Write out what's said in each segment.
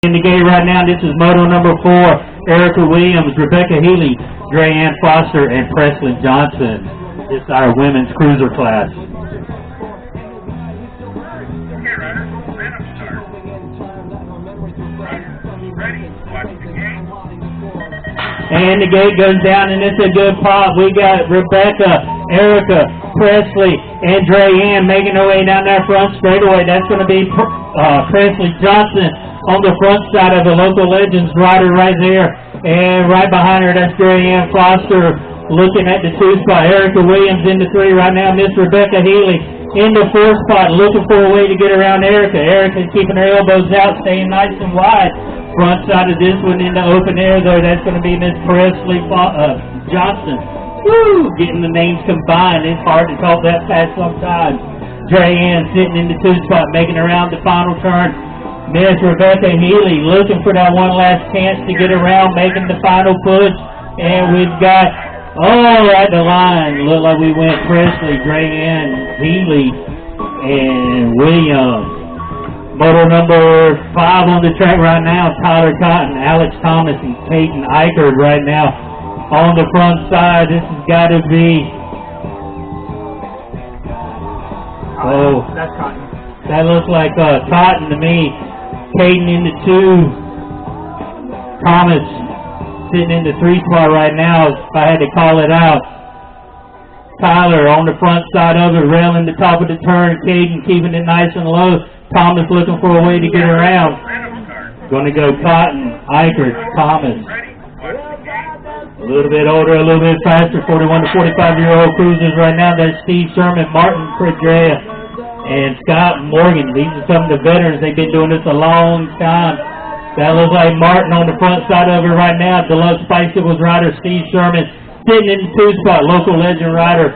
In the gate right now, this is moto number 4, Erica Williams, Rebecca Healy, Dre-Ann Foster, and Presley Johnson. This is our women's cruiser class. And the gate goes down, and it's a good pop. We got Rebecca, Erica, Presley, and Dre-Ann making their way down that front straightaway. That's going to be Presley Johnson on the front side of the local legends rider right there. And right behind her, that's Dre-Ann Foster looking at the 2 spot. Erica Williams in the 3 right now. Miss Rebecca Healy in the 4 spot, looking for a way to get around Erica. Erica's keeping her elbows out, staying nice and wide. Front side of this one in the open air, though, that's going to be Miss Presley Johnson. Woo! Getting the names combined. It's hard to talk that fast sometimes. Dre-Ann sitting in the 2 spot, making around the final turn. Miss Rebecca Healy looking for that one last chance to get around, making the final push. And we've got, at the line, look like we went Presley, Dre-Ann, Healy, and Williams. Moto number 5 on the track right now, Tyler Cotton, Alex Thomas, and Peyton Eichert right now. On the front side, this has got to be, that's Cotton. That looks like Cotton to me. Peyton in the 2. Thomas sitting in the 3 spot right now, if I had to call it out. Tyler on the front side of it, railing the top of the turn. Caden keeping it nice and low. Thomas looking for a way to get around. Going to go Cotton, Eichert, Thomas. A little bit older, a little bit faster, 41 to 45-year-old cruisers right now. That's Steve Sherman, Martin Pridrea, and Scott Morgan. These are some of the veterans. They've been doing this a long time. That looks like Martin on the front side of it right now. Deluxe Bicycles rider Steve Sherman sitting in the 2 spot. Local legend rider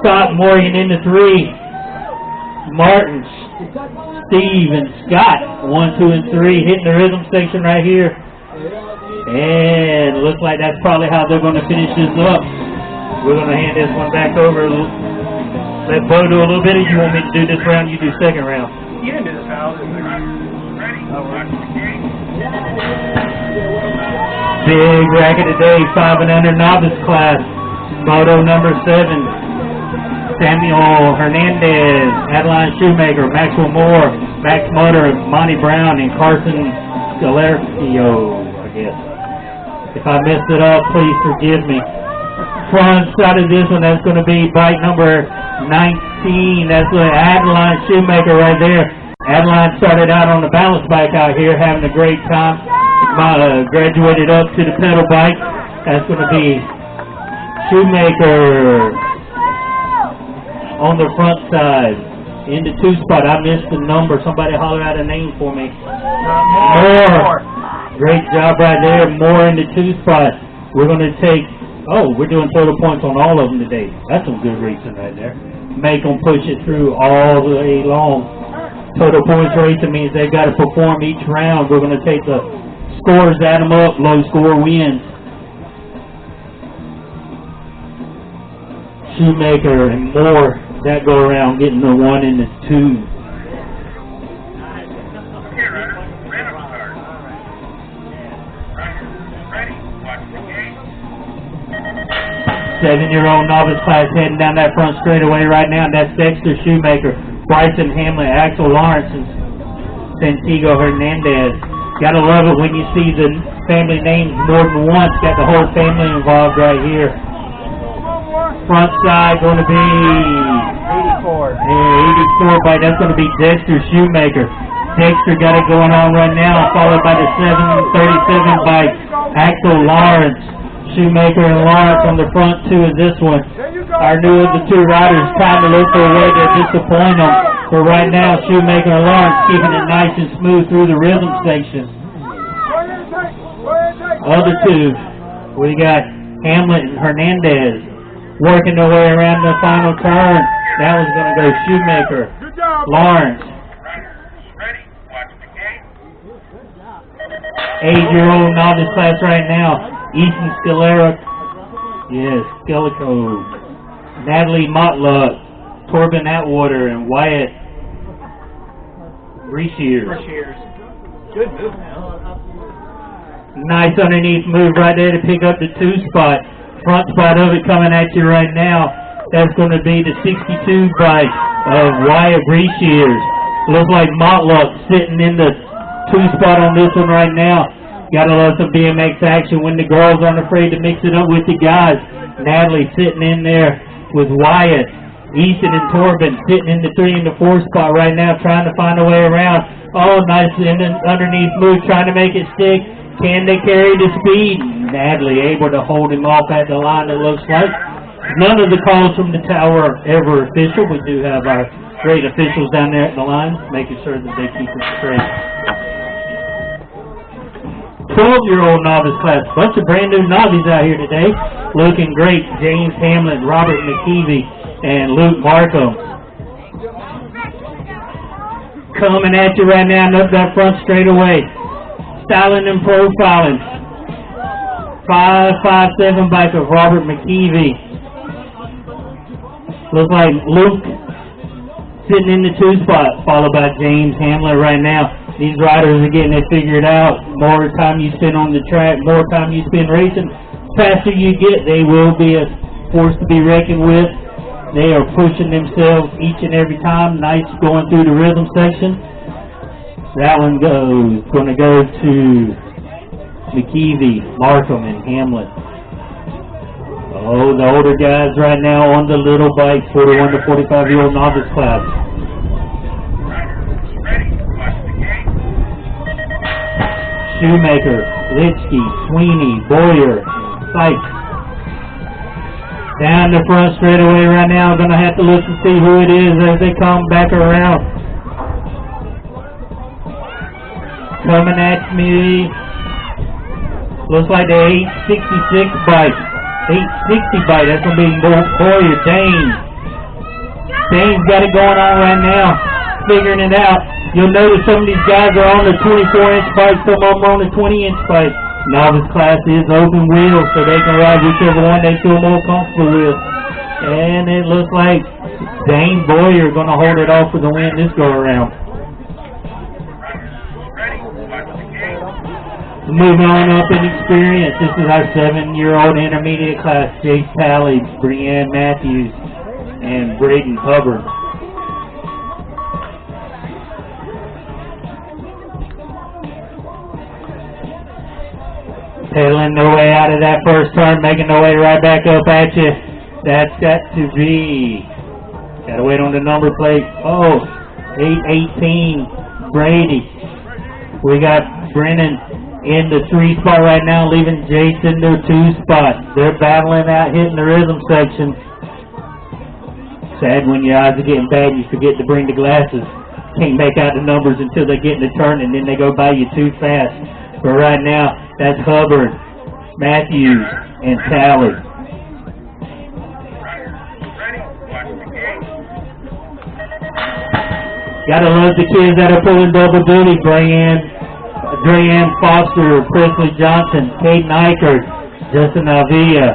Scott Morgan in the 3. Martin, Steve, and Scott, 1, 2, and 3, hitting the rhythm section right here. And looks like that's probably how they're going to finish this up. We're going to hand this one back over. Let Bo do a little bit. If you want me to do this round, you do second round. You can do this round. Big racket today, 5 and under novice class. Moto number 7. Samuel Hernandez, Adeline Shoemaker, Maxwell Moore, Max Mutter, Monty Brown, and Carson Scalercio, I guess. If I messed it up, please forgive me. Front side of this one, that's going to be bike number 19. That's Adeline Shoemaker right there. Adeline started out on the balance bike out here, having a great time. Graduated up to the pedal bike. That's going to be Shoemaker on the front side. In the 2 spot, I missed the number. Somebody holler out a name for me. Moore. Great job right there. Moore in the 2 spot. We're going to take, we're doing total points on all of them today. That's some good racing right there. Make them push it through all the way long. Total points racing means they've got to perform each round. We're going to take the scores, add them up, low score wins. Shoemaker and Moore, that go around getting the 1 and the 2. 7-year-old novice class heading down that front straightaway right now. That's Dexter Shoemaker, Bryson Hamlin, Axel Lawrence, and Santiago Hernandez. Gotta love it when you see the family names more than once. Got the whole family involved right here. Front side going to be 84. 84 bike. That's going to be Dexter Shoemaker. Dexter got it going on right now, followed by the 737 bike, Axel Lawrence. Shoemaker and Lawrence on the front 2 of this one. Our new of the 2 riders trying to look for a way to disappoint them. But right now, Shoemaker and Lawrence keeping it nice and smooth through the rhythm section. Other 2, we got Hamlet and Hernandez working their way around the final turn. That was going to go Shoemaker, Lawrence. 8-year-old novice class right now. Ethan Skelico, Natalie Motluck, Corbin Atwater, and Wyatt Reeshears. Good move, man. Nice underneath move right there to pick up the 2 spot. Front spot of it coming at you right now. That's going to be the 62 bike of Wyatt Breeshears. Looks like Motluck sitting in the 2 spot on this one right now. Gotta love some BMX action when the girls aren't afraid to mix it up with the guys. Natalie sitting in there with Wyatt. Easton and Torben sitting in the 3 and the 4 spot right now, trying to find a way around. Oh, nice underneath move, trying to make it stick. Can they carry the speed? Natalie able to hold him off at the line, it looks like. None of the calls from the tower are ever official. We do have our great officials down there at the line, making sure that they keep it straight. 12-year-old novice class. Bunch of brand new novices out here today. Looking great. James Hamlin, Robert McKeevy, and Luke Markham. Coming at you right now, up that front straightaway. Styling and profiling. 5.57 bike of Robert McKeevy. Looks like Luke sitting in the 2 spot, followed by James Hamlin right now. These riders are getting it figured out. More time you spend on the track, more time you spend racing, faster you get. They will be a force to be reckoned with. They are pushing themselves each and every time. Nice going through the rhythm section. That one going to go to McKeevy, Markham, and Hamlin. Oh, the older guys right now on the little bike, 41 to 45-year-old novice class. Shoemaker, Litsky, Sweeney, Boyer, Sykes. Down the front straightaway right now. Going to have to look and see who it is as they come back around. Coming at me. Looks like the 866 bike. 860 bike. That's going to be Boyer, Dane. Dane's got it going on right now. Figuring it out. You'll notice some of these guys are on the 24-inch bike, some of them are on the 20-inch bike. Novice class is open wheels, so they can ride whichever one they feel more comfortable with. And it looks like Dane Boyer going to hold it off for the win this go-around. Moving on up in experience, this is our 7-year-old intermediate class, Chase Talley, Brianne Matthews, and Braden Hubbard. Pedaling their way out of that first turn, making their way right back up at you. That's got to be, gotta wait on the number plate. Oh, 818, Brady. We got Brennan in the 3 spot right now, leaving Jason the 2 spot. They're battling out, hitting the rhythm section. Sad when your eyes are getting bad, you forget to bring the glasses. Can't make out the numbers until they get in the turn, and then they go by you too fast. But right now, that's Hubbard, Matthews, and Talley. Gotta love the kids that are pulling double duty. Brianne Foster, Presley Johnson, Caden Eichert, Justin Avila,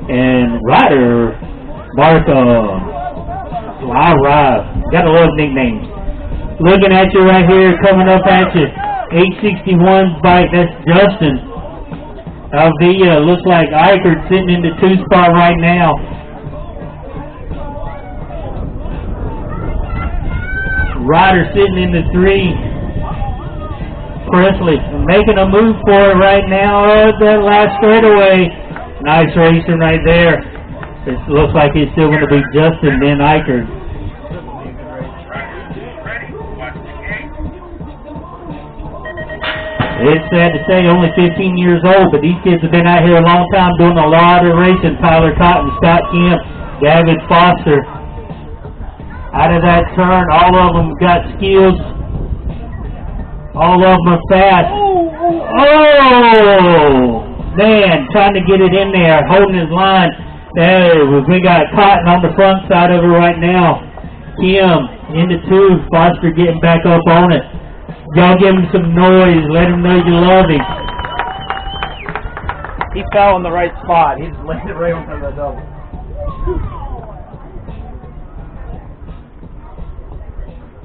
and Ryder Markham. Gotta love nicknames. Looking at you right here, coming up at you. 861's bike, that's Justin. Avila, looks like Eichert sitting in the 2 spot right now. Ryder sitting in the 3. Presley making a move for it right now. That last straightaway. Nice racing right there. It looks like it's still going to be Justin, then Eichert. It's sad to say, only 15 years old, but these kids have been out here a long time doing a lot of racing. Tyler Cotton, Scott Kemp, David Foster. Out of that turn, all of them got skills. All of them are fast. Oh, man, trying to get it in there, holding his line. We got Cotton on the front side of it right now. Kim into 2, Foster getting back up on it. Y'all give him some noise. Let him know you love him. He fell in the right spot. He's landed right over the double.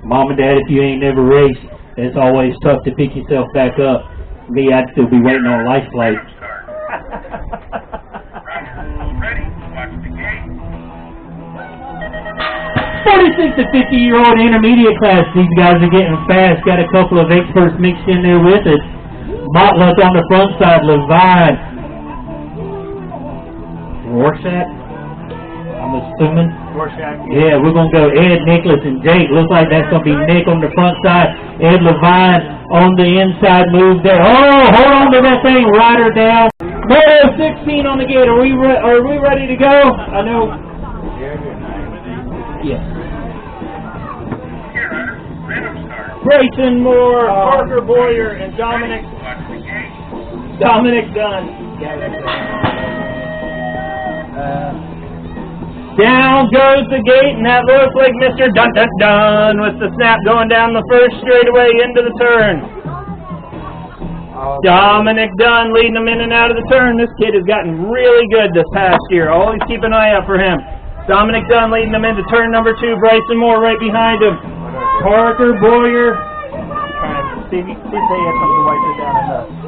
Mom and Dad, if you ain't never raced, It's always tough to pick yourself back up. Me, I'd still be waiting on a life flight. Ready, watch the gate. 46 to 50-year-old intermediate class. These guys are getting fast. Got a couple of experts mixed in there with it. Motluk on the front side. Levine. Rorschach, I'm assuming. Rorschach. Yeah, we're going to go Ed, Nicholas, and Jake. Looks like that's going to be Nick on the front side. Ed Levine on the inside move there. Oh, hold on to that thing. Rider down. Moto 16 on the gate. Are we ready to go? I know. Yes. Here, Hunter. Random start. Grayson Moore, Parker Boyer, and Dominic Watch the gate. Dunn. Down goes the gate, and that looks like Mr. Dun Dun Dun with the snap going down the first straightaway into the turn. Dominic Dunn leading him in and out of the turn. This kid has gotten really good this past year. Always keep an eye out for him. Dominic Dunn leading him into turn number 2. Bryson Moore right behind him. Parker Boyer. See if they have something to wipe it down enough.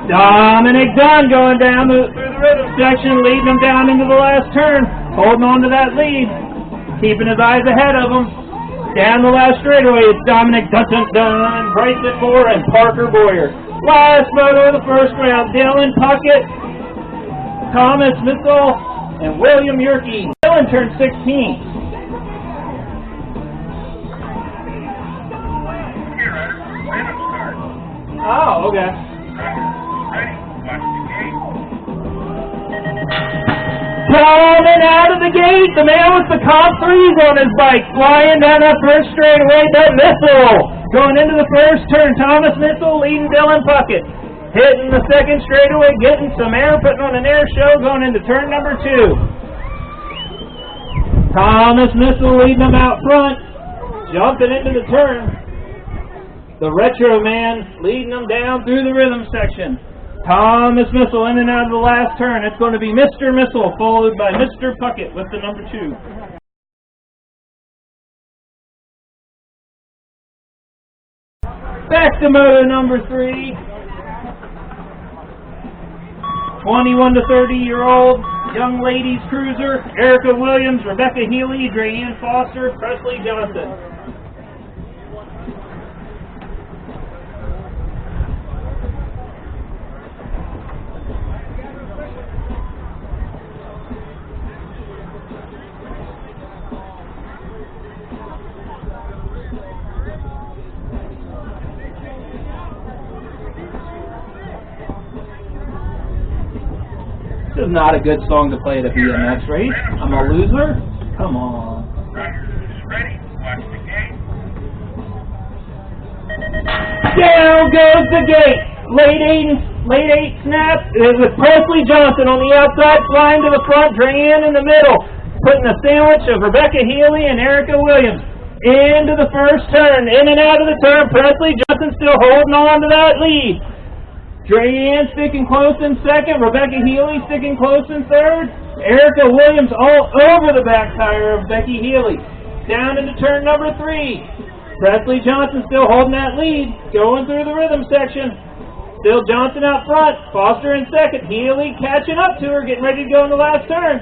Dominic Dunn going down through the rhythm section, leading him down into the last turn. Holding on to that lead. Keeping his eyes ahead of him. Down the last straightaway, it's Dominic Dunn, Bryson Moore, and Parker Boyer. Last moto of the first round, Dylan Puckett, Thomas Missel, and William Yerke. Dylan turned 16. Here, Hunter. Random start. Oh, okay. Ready, watch the gate. Coming out of the gate, the man with the comp 3s on his bike, flying down that first straightaway, that Missile. Going into the first turn, Thomas Missile leading Dylan Puckett. Hitting the second straightaway, getting some air, putting on an air show, going into turn number 2. Thomas Missile leading them out front, jumping into the turn. The Retro Man leading them down through the rhythm section. Thomas Missile in and out of the last turn. It's going to be Mr. Missile, followed by Mr. Puckett with the number 2. Back to moto number 3. 21 to 30-year-old young ladies cruiser. Erica Williams, Rebecca Healy, Drayanne Foster, Presley Johnson. This is not a good song to play at a BMX race. I'm a loser? Come on. Ready, watch the gate. Down goes the gate. Late 8 snap with Presley Johnson on the outside, flying to the front, Drayanne in the middle. Putting a sandwich of Rebecca Healy and Erica Williams into the first turn. In and out of the turn, Presley Johnson still holding on to that lead. Drayanne sticking close in second. Rebecca Healy sticking close in third. Erica Williams all over the back tire of Becky Healy. Down into turn number 3. Presley Johnson still holding that lead. Going through the rhythm section. Still Johnson out front. Foster in second. Healy catching up to her. Getting ready to go in the last turn.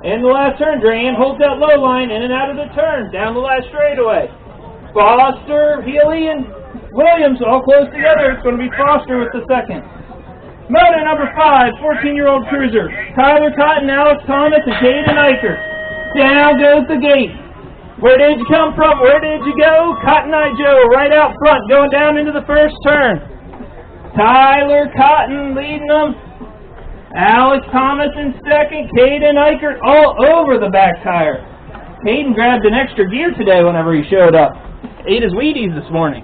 In the last turn, Drayanne holds that low line. In and out of the turn. Down the last straightaway. Foster, Healy, and Williams all close together. It's going to be Foster with the second. Moto number 5, 14-year-old cruiser. Tyler Cotton, Alex Thomas, and Caden Eicher. Down goes the gate. Where did you come from? Where did you go? Cotton Eye Joe right out front, going down into the first turn. Tyler Cotton leading them. Alex Thomas in second. Caden Eicher all over the back tire. Caden grabbed an extra gear today whenever he showed up. Ate his Wheaties this morning.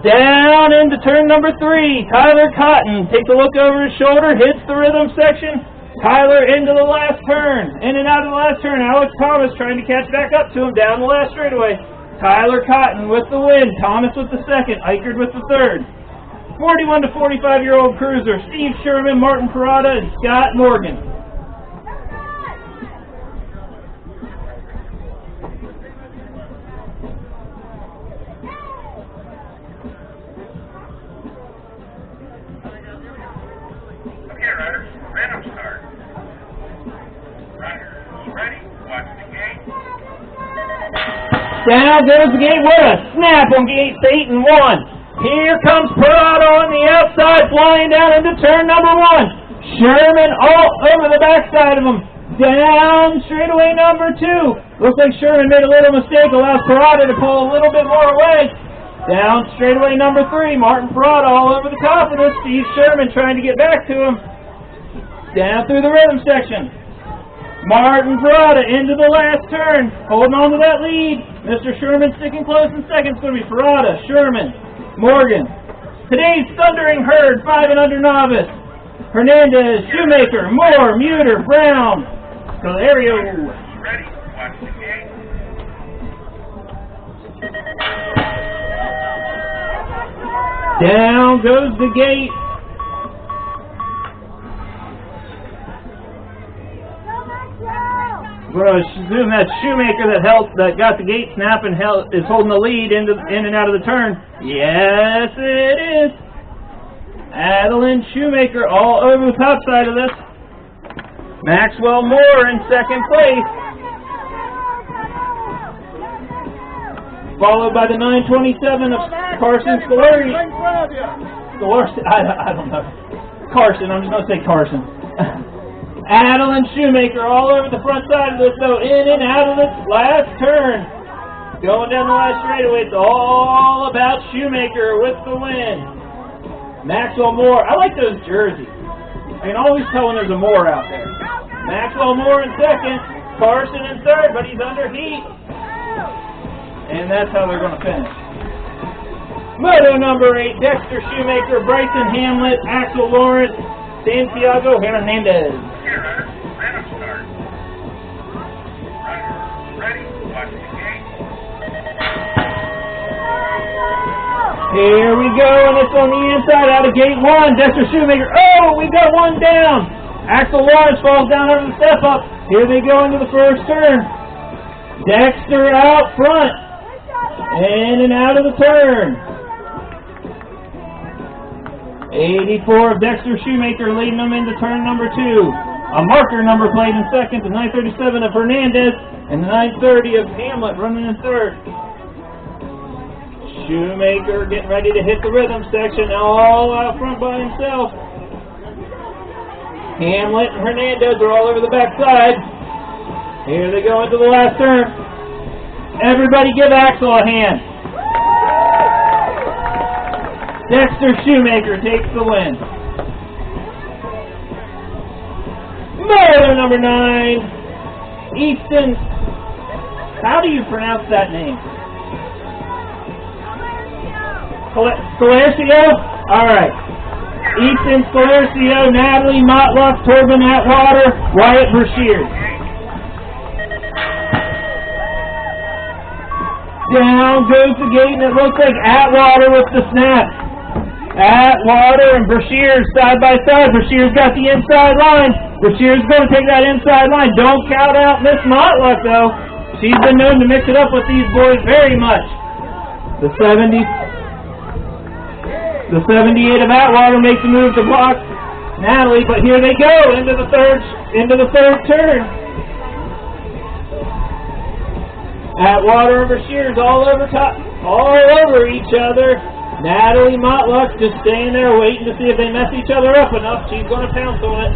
Down into turn number 3, Tyler Cotton takes a look over his shoulder, hits the rhythm section. Tyler into the last turn. In and out of the last turn, Alex Thomas trying to catch back up to him down the last straightaway. Tyler Cotton with the win, Thomas with the second, Eichert with the third. 41 to 45-year-old cruiser, Steve Sherman, Martin Parada, and Scott Morgan. Down goes the gate. What a snap on gates 8 and 1. Here comes Parado on the outside, flying down into turn number 1. Sherman all over the backside of him. Down straightaway number 2. Looks like Sherman made a little mistake, allows Parado to pull a little bit more away. Down straightaway number 3. Martin Parado all over the top of this. Steve Sherman trying to get back to him. Down through the rhythm section. Martin Parado into the last turn, holding on to that lead. Mr. Sherman sticking close in second. It's going to be Parado, Sherman, Morgan. Today's thundering herd, 5 and under novice. Hernandez, Shoemaker, Moore, Muter, Brown, Galerio. Ready, watch the gate. Down goes the gate. Bro, zoom that Shoemaker that got the gate snap and is holding the lead in and out of the turn. Yes, it is. Adeline Shoemaker all over the top side of this. Maxwell Moore in second place. Followed by the 927 of Carson Scolari. I don't know. Carson, I'm just going to say Carson. Adeline Shoemaker all over the front side of this, though, in and out of this last turn. Going down the last straightaway, it's all about Shoemaker with the win. Maxwell Moore, I like those jerseys. I can always tell when there's a Moore out there. Maxwell Moore in second, Carson in third, but he's under heat. And that's how they're going to finish. Moto number 8, Dexter Shoemaker, Bryson Hamlet, Axel Lawrence, Santiago Hernandez. Here, Hunter, random start. Runner, ready, watch the gate. Here we go, and it's on the inside out of gate 1. Dexter Shoemaker, oh, we got one down. Axel Lawrence falls down over the step up. Here they go into the first turn. Dexter out front. In and out of the turn. 84 of Dexter Shoemaker leading them into turn number 2. A marker number plate in second, the 937 of Hernandez, and the 930 of Hamlet running in third. Shoemaker getting ready to hit the rhythm section, all out front by himself. Hamlet and Hernandez are all over the backside. Here they go into the last turn. Everybody give Axel a hand. Dexter Shoemaker takes the win. Moto number 9, Easton. How do you pronounce that name? Scolarcio? Alright. Easton Scolarcio, Natalie Motlock, Torben Atwater, Wyatt Brashears. Down goes the gate, and it looks like Atwater with the snap. Atwater and Brashears side by side. Brashears got the inside line. Brashears going to take that inside line. Don't count out Miss Motlock, though. She's been known to mix it up with these boys very much. The 78 of Atwater makes the move to block Natalie, but here they go into the third turn. Atwater and Brashears all over each other. Natalie Motlock just staying there waiting to see if they mess each other up enough. She's going to pounce on it.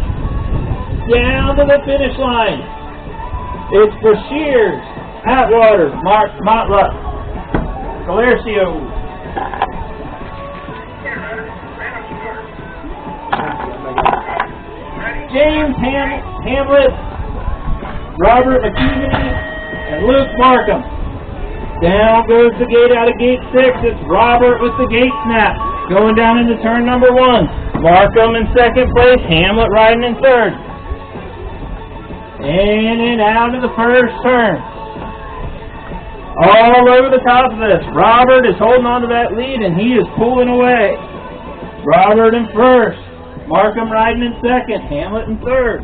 Down to the finish line. It's Brashears, Atwater, Motlock, Galercio. James Hamlet, Robert McKeevany, and Luke Markham. Down goes the gate out of gate 6. It's Robert with the gate snap. Going down into turn number 1. Markham in second place. Hamlet riding in third. In and out of the first turn. All over the top of this. Robert is holding on to that lead and he is pulling away. Robert in first. Markham riding in second. Hamlet in third.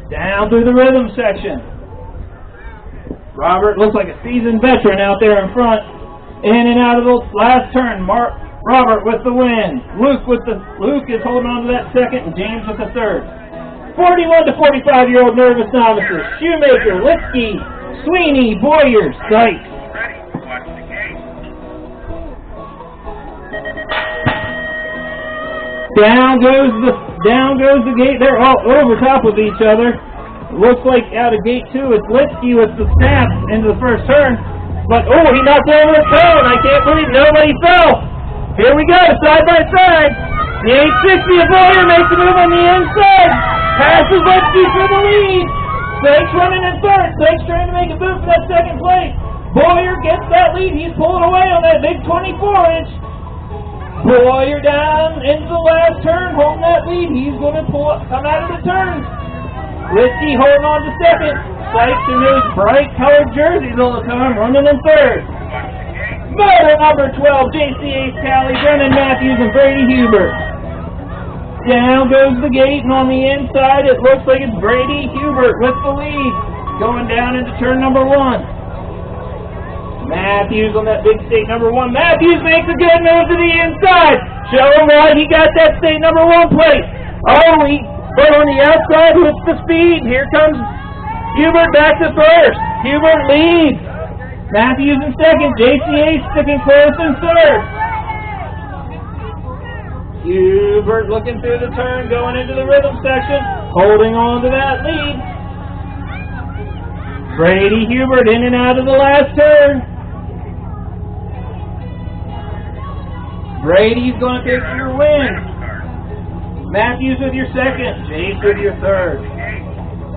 Down through the rhythm section. Robert looks like a seasoned veteran out there in front. In and out of the last turn. Robert with the win. Luke is holding on to that second, and James with the third. 41 to 45-year-old nervous novices. Shoemaker, Litsky, Sweeney, Boyer, Sykes, Down goes the gate. They're all over top of each other. Looks like out of gate 2, it's Litsky with the snap into the first turn. But, oh, he knocked over his toe, and I can't believe nobody fell. Here we go, side by side. The 860 of Boyer makes a move on the inside. Passes Litsky for the lead. Slake's running in third. Slake's trying to make a move for that second place. Boyer gets that lead. He's pulling away on that big 24-inch. Boyer down into the last turn, holding that lead. He's going to come out of the turn. Litsky holding on to second. Sykes in those bright colored jerseys all the time, running in third. Motor number 12, JCA Cali, Brennan Matthews and Brady Hubert. Down goes the gate, and on the inside it looks like it's Brady Hubert with the lead. Going down into turn number 1. Matthews on that big state number 1. Matthews makes a good move to the inside. Show him why he got that state number 1 plate. But on the outside with the speed, here comes Hubert back to first. Hubert leads. Matthews in second. JCA sticking close in third. Hubert looking through the turn, going into the rhythm section, holding on to that lead. Brady Hubert in and out of the last turn. Brady's going to take your win. Matthews with your second. Chase with your third.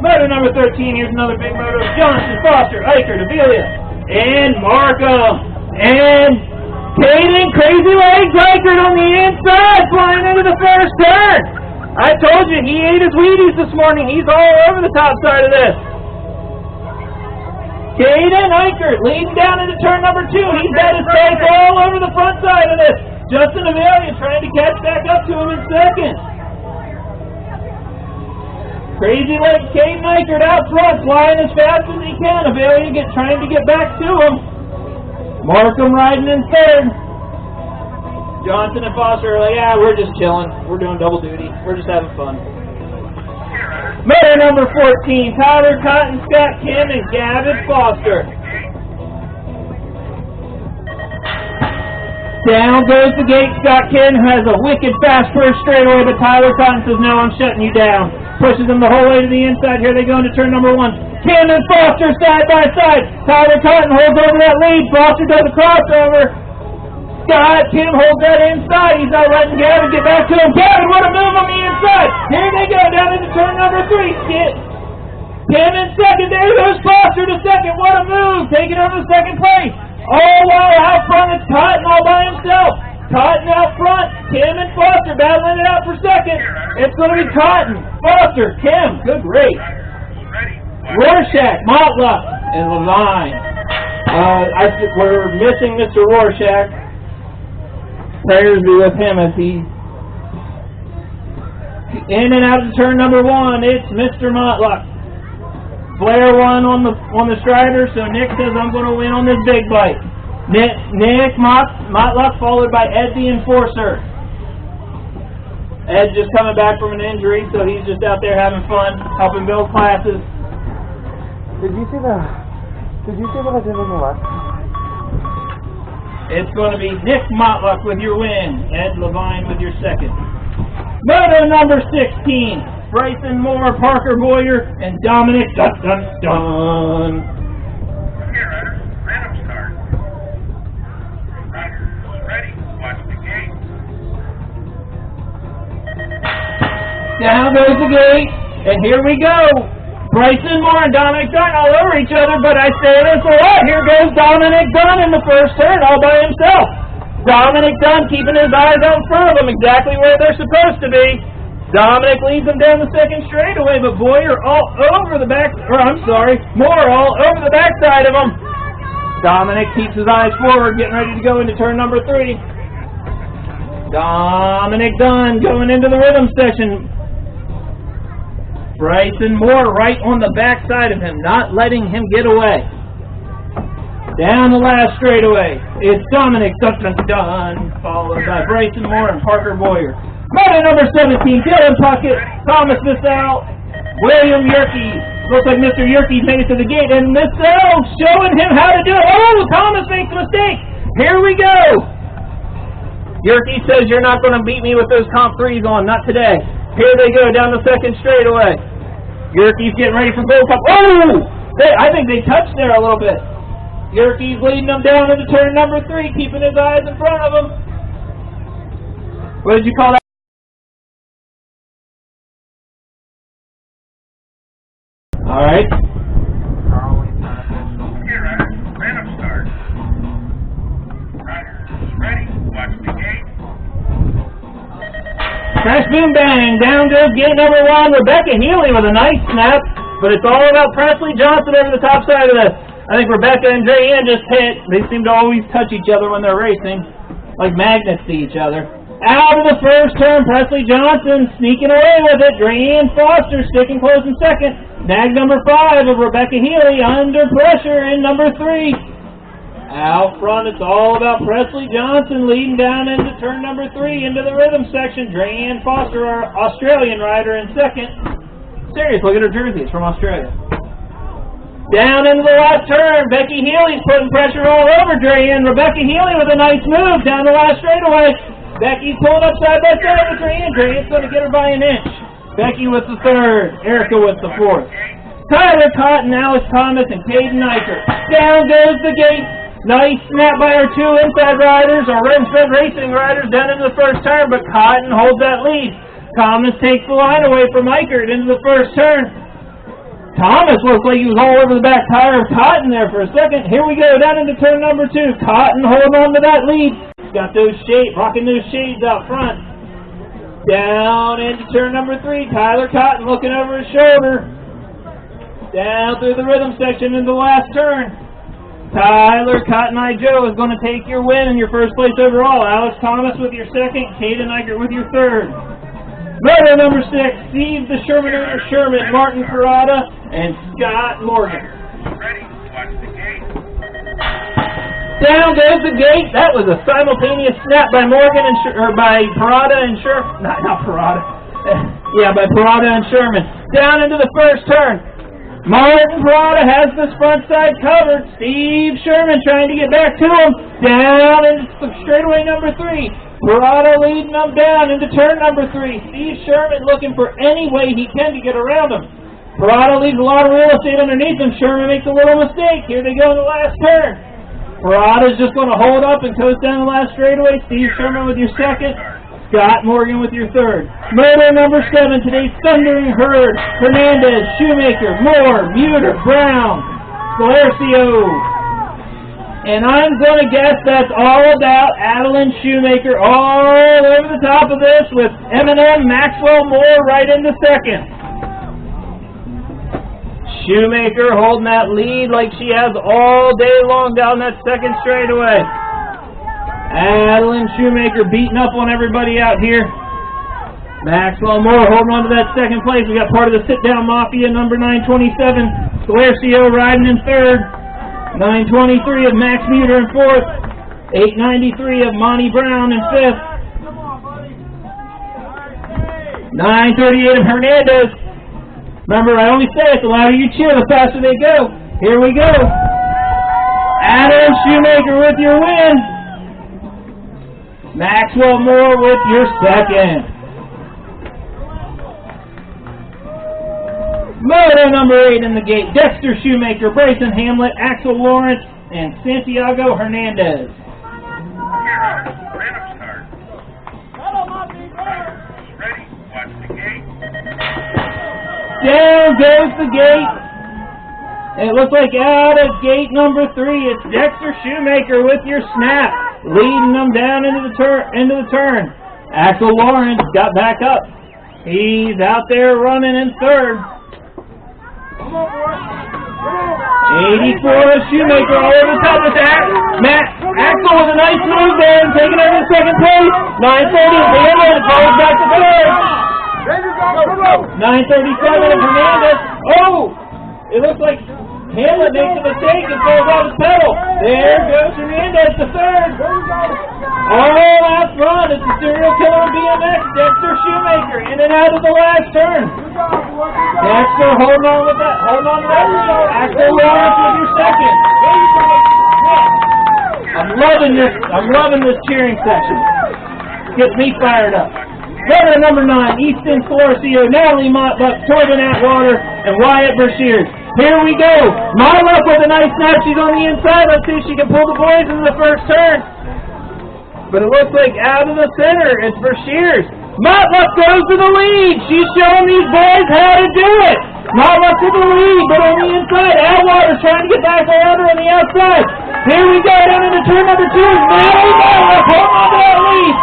Motor number 13. Here's another big motor. Johnson, Foster, Eicher, Davila, and Markham. And Caden, Crazy Legs Eicher on the inside, flying into the first turn. I told you, he ate his Wheaties this morning. He's all over the top side of this. Caden Eicher leading down into turn number 2. He's got his face all over the front side of this. Justin Avila trying to catch back up to him in second. Crazy Legs Caden Eichert out front, flying as fast as he can. Avila trying to get back to him. Markham riding in third. Johnson and Foster are like, yeah, we're just chilling. We're doing double duty. We're just having fun. Motor number 14, Tyler Cotton, Scott Kim, and Gavin Foster. Down goes the gate. Scott Kim has a wicked fast first straightaway, but Tyler Cotton says, no, I'm shutting you down. Pushes him the whole way to the inside. Here they go into turn number 1. Kim and Foster side by side. Tyler Cotton holds over that lead. Foster does a crossover. Scott Kim holds that inside. He's not letting Gavin get back to him. Gavin, what a move on the inside. Here they go down into turn number 3. Kim in second. There goes Foster to second. What a move. Taking over the second place. Oh, wow. Out front it's Cotton all by himself. Cotton out front. Kim and Foster battling it out for second. It's going to be Cotton, Foster, Kim. Good race. Rorschach, Motlop, and Levine. We're missing Mr. Rorschach. Prayers be with him as he in and out of turn number 1. It's Mr. Motlop. Flair won on the Strider, so Nick says I'm going to win on this big bike. Nick Motlop followed by Ed the Enforcer. Ed's just coming back from an injury, so he's just out there having fun, helping build classes. Did you see what I did on the left? It's going to be Nick Motlop with your win, Ed Levine with your second. Moto number 16, Bryson Moore, Parker Boyer, and Dominic Dun Dun Dun. Here, random start. Ready, watch the gate. Down goes the gate, and here we go. Bryson Moore and Dominic Dunn all over each other, but I say this a lot. Here goes Dominic Dunn in the first turn all by himself. Dominic Dunn keeping his eyes out in front of him, exactly where they're supposed to be. Dominic leads him down the second straightaway, but Boyer all over the back, Moore all over the backside of him. Dominic keeps his eyes forward, getting ready to go into turn number 3. Dominic Dunn going into the rhythm section. Bryson Moore right on the backside of him, not letting him get away. Down the last straightaway, it's Dominic Dun Dun Dun, followed by Bryson Moore and Parker Boyer. Motor number 17, Dylan Puckett, Thomas Missel, William Yerke. Looks like Mr. Yerke made it to the gate, and Missel showing him how to do it. Oh, Thomas makes a mistake. Here we go. Yerke says you're not going to beat me with those comp 3s on. Not today. Here they go down the second straightaway. Yerke's getting ready for goal cup. Oh! I think they touched there a little bit. Yerke's leading them down into turn number 3, keeping his eyes in front of him. What did you call that? All right. Here, riders. Random start. Riders, ready. Watch the gate. Crash, boom, bang. Down goes gate number 1. Rebecca Healy with a nice snap. But it's all about Presley Johnson over the top side of this. I think Rebecca and Drayanne just hit. They seem to always touch each other when they're racing. Like magnets to each other. Out of the first turn, Presley Johnson sneaking away with it. Drayanne Foster sticking close in second. Nag number 5 of Rebecca Healy under pressure in number 3. Out front, it's all about Presley Johnson leading down into turn number 3 into the rhythm section. Drayanne Foster, our Australian rider, in second. Serious, look at her jersey. It's from Australia. Down into the last turn, Becky Healy's putting pressure all over Drayanne. Rebecca Healy with a nice move down the last straightaway. Becky's pulling up side by side with Drayanne. Drayanne's going to get her by an inch. Becky with the 3rd, Erica with the 4th. Tyler Cotton, Alex Thomas, and Caden Nyker. Down goes the gate. Nice snap by our 2 inside riders, our Redford Racing riders down into the first turn, but Cotton holds that lead. Thomas takes the line away from Eichert into the first turn. Thomas looks like he was all over the back tire of Cotton there for a second. Here we go, down into turn number 2. Cotton holding on to that lead. Got those shades, rocking those shades out front. Down into turn number 3. Tyler Cotton looking over his shoulder. Down through the rhythm section into the last turn. Tyler Cotton Eye Joe is going to take your win in your first place overall. Alex Thomas with your 2nd. Caden Eichert with your 3rd. Moto number 6, Steve the Shermanator Sherman, Martin Parada, and Scott Morgan. Ready. Watch the gate. Down goes the gate. That was a simultaneous snap by Morgan and by Parada and Sherman. Not Parada. Yeah, by Parada and Sherman. Down into the first turn. Martin Parada has this front side covered. Steve Sherman trying to get back to him. Down into straightaway number 3. Parada leading them down into turn number 3. Steve Sherman looking for any way he can to get around him. Parada leaves a lot of real estate underneath him. Sherman makes a little mistake. Here they go in the last turn. Parada's just going to hold up and coast down the last straightaway. Steve Sherman with your 2nd. Scott Morgan with your 3rd. Moto number 7, today's Thundering Herd. Hernandez, Shoemaker, Moore, Muter, Brown, Galercio. And I'm going to guess that's all about Adeline Shoemaker all over the top of this with M&M Maxwell Moore right into 2nd. Shoemaker holding that lead like she has all day long down that 2nd straightaway. Adeline Shoemaker beating up on everybody out here. Maxwell Moore holding on to that 2nd place. We got part of the sit-down mafia, number 927. Galercio riding in 3rd. 923 of Max Muter in 4th. 893 of Monty Brown in 5th. 938 of Hernandez. Remember, I always say it, the louder you cheer, the faster they go. Here we go. Adam Shoemaker with your win. Maxwell Moore with your 2nd. Moto number 8 in the gate. Dexter Shoemaker, Brayson Hamlet, Axel Lawrence, and Santiago Hernandez. Here, random start. Ready. Watch the gate. Down goes the gate. It looks like out of gate number 3, it's Dexter Shoemaker with your snap, leading them down into the turn. Axel Lawrence got back up. He's out there running in 3rd. 84 of Shoemaker all over the top of that. Axel with a nice move there and taking over the 2nd place. 930 of Hamlet falls back to 3rd. 937 of Hernandez. Oh! It looks like Hamlet makes a mistake and falls off his pedal. There goes Hernandez to 3rd. All out front, it's the serial killer of BMX, Dexter Shoemaker, in and out of the last turn. Dexter holding on to that lead. Axel Lawrence with your 2nd. I'm loving this cheering section. Gets me fired up. Runner number 9, Easton Florcio, Natalie Motluk, Torben Atwater, and Wyatt Brashears. Here we go. Motluk with a nice snap. She's on the inside. Let's see if she can pull the boys into the first turn. But it looks like out of the center, it's Brashears. Motluk goes to the lead. She's showing these boys how to do it. Motluk to the lead, but on the inside, Atwater's trying to get back around her on the outside. Here we go, down into turn number 2. Natalie Motluk holding on to that lead.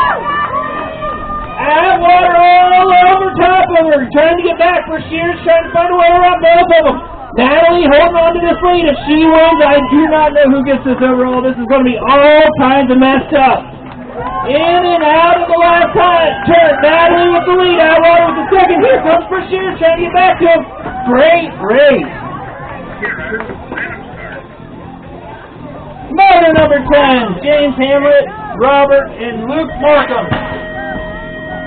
Atwater all over top of her, trying to get back. Brashears trying to find a way around both of them. Natalie holding on to this lead. If she wins, I do not know who gets this overall. This is going to be all kinds of messed up. In and out of the last turn. Natalie with the lead. Atwater with the second. Here comes Brashears trying to get back to him. Great race. Motor number 10, James Hamlet, Robert, and Luke Markham.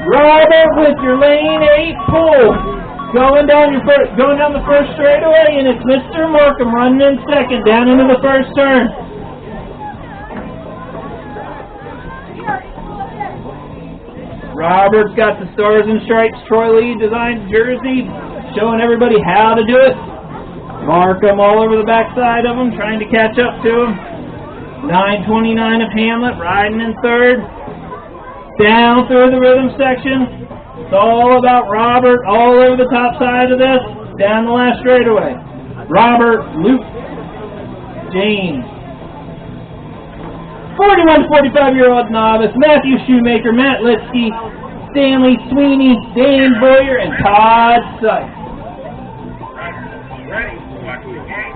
Robert with your lane 8 pull. Going down the first straightaway, and it's Mr. Markham running in second down into the first turn. Robert's got the Stars and Stripes Troy Lee designed jersey, showing everybody how to do it. Markham all over the backside of him, trying to catch up to him. 929 of Hamlet riding in third. Down through the rhythm section. It's all about Robert all over the top side of this. Down the last straightaway. Robert, Luke, James. 41 to 45-year-old novice, Matthew Shoemaker, Matt Litsky, Stanley Sweeney, Dan Boyer, and Todd Sykes. Ready, watch the gate.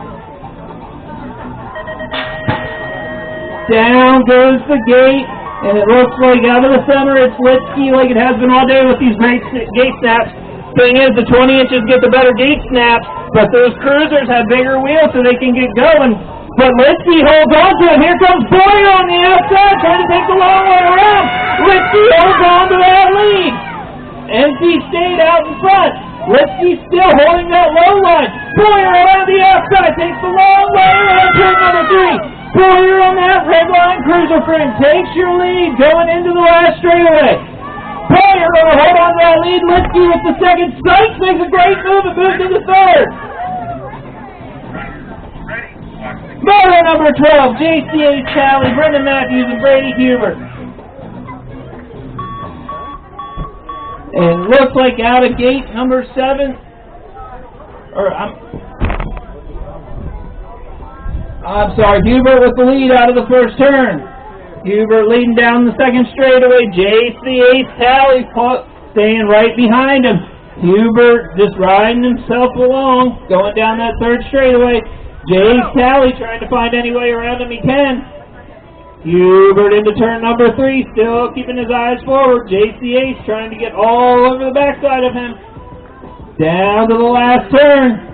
Down goes the gate, and it looks like out of the center it's Litsky like it has been all day with these great gate snaps. Thing is, the 20 inches get the better gate snaps, but those cruisers have bigger wheels so they can get going. But Litsky holds on to him. Here comes Boyer on the outside, trying to take the long way around. Litsky holds on to that lead. NC State out in front. Litsky still holding that low line. Boyer around the outside, takes the long way around turn number 3. Boyer on that red line cruiser frame takes your lead going into the last straightaway. Boyer going to hold on to that lead. Litsky with the second. Sykes makes a great move and moves to the third. Motor number 12, JCA Talley, Brendan Matthews, and Brady Hubert. And looks like out of gate number 7, I'm sorry, Hubert with the lead out of the first turn. Hubert leading down the second straightaway. JCA Talley staying right behind him. Hubert just riding himself along, going down that third straightaway. Jay's Talley trying to find any way around him he can. Hubert into turn number 3, still keeping his eyes forward. JCA's trying to get all over the backside of him. Down to the last turn.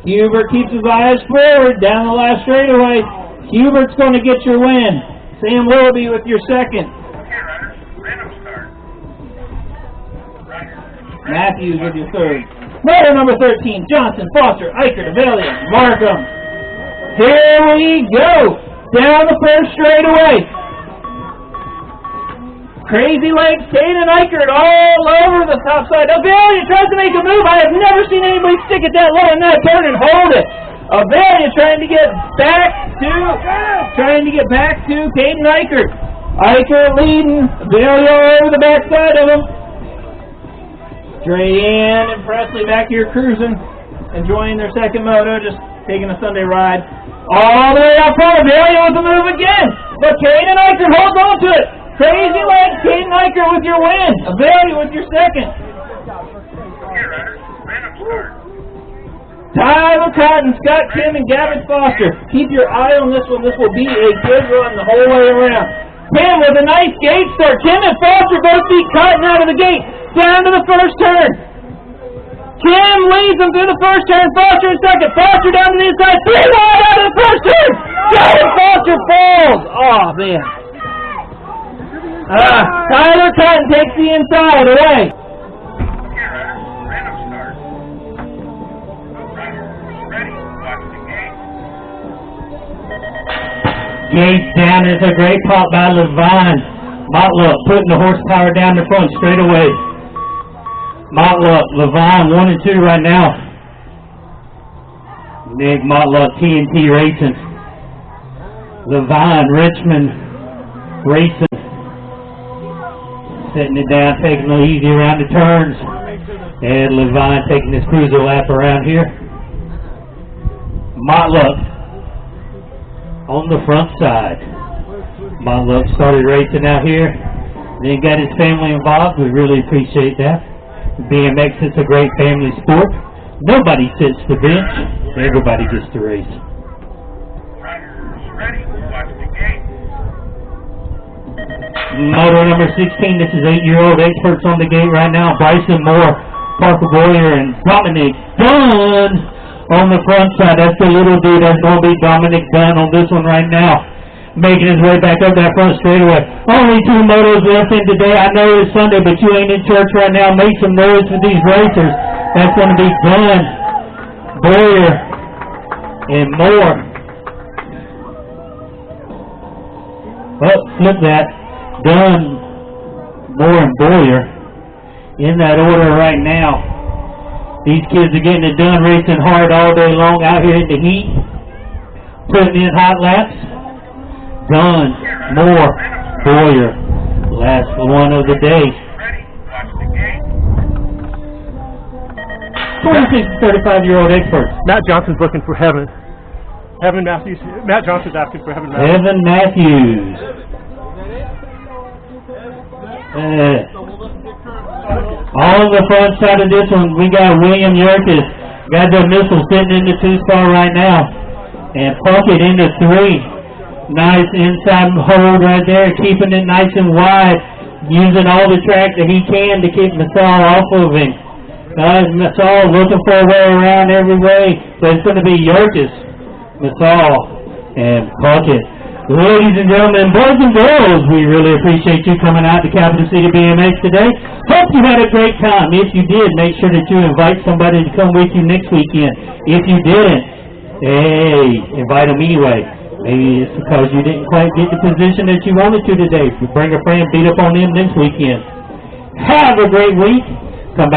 Hubert keeps his eyes forward, down the last straightaway. Hubert's going to get your win. Sam Willoughby with your second. Matthews with your third. Motor number 13, Johnson, Foster, Eichert, Avelian, Markham. Here we go. Down the first straightaway. Crazy legs, Kate and Eichert all over the top side. Avelian tries to make a move. I have never seen anybody stick it that low in that turn and hold it. Avelian trying to get back to Kate and Eichert. Eichert leading. Avelian all over the backside of him. Drayanne and Presley back here cruising, enjoying their second moto, just taking a Sunday ride. All the way up front, Avelian with the move again, but Kate and Eichert holds on to it. Crazy legs, Kate and Eichert with your win. Avelian with your second. Tyler Cotton, Scott Kim, and Gavin Foster. Keep your eye on this one. This will be a good run the whole way around. Kim with a nice gate start. Kim and Foster both beat Cotton out of the gate. Down to the first turn. Kim leads them through the first turn. Foster in second. Foster down to the inside. 3 wide out of the first turn. Gavin Foster falls. Oh, man. Tyler Cotton takes the inside away. Gates down is a great pop by Levine. Motluck putting the horsepower down the front straight away. Motluck, Levine 1 and 2 right now. Nick Motluck, TNT Racing. Levine, Richmond Racing. Setting it down, taking it easy around the turns. And Levine taking his cruiser lap around here. Motluck on the front side. Motluck started racing out here. Then got his family involved. We really appreciate that. BMX is a great family sport. Nobody sits the bench. Everybody gets to race. Riders ready, watch the gate. Moto number 16, this is 8-year-old experts on the gate right now. Bryson Moore, Parker Boyer, and Dominic Dunn on the front side. That's the little dude. That's going to be Dominic Dunn on this one right now. Making his way back up that front straightaway. Only 2 motos left in today. I know it's Sunday, but you ain't in church right now. Make some noise for these racers. That's going to be Dunn, Boyer, and Moore. Oh, flip that. Dunn, Moore, and Boyer in that order right now. These kids are getting it done, racing hard all day long out here in the heat. Putting in hot laps. Dunn, Moore, Boyer. Last one of the day. Ready, watch the gate. 26 to 35-year-old experts. Matt Johnson's looking for Heaven. Heaven Matthews. Matt Johnson's asking for Heaven Matthews. Evan Matthews. On the front side of this one, we got William Yerkes. Got the missile sitting in the 2-spot right now. And Puckett in the 3. Nice inside hold right there, keeping it nice and wide. Using all the track that he can to keep Massal off of him. Massal looking for a way around every way. So it's going to be Yerkes, Massal, and Puckett. Ladies and gentlemen, boys and girls, we really appreciate you coming out to Capital City BMX today. Hope you had a great time. If you did, make sure that you invite somebody to come with you next weekend. If you didn't, hey, invite them anyway. Maybe it's because you didn't quite get the position that you wanted to today. Bring a friend, beat up on them this weekend. Have a great week.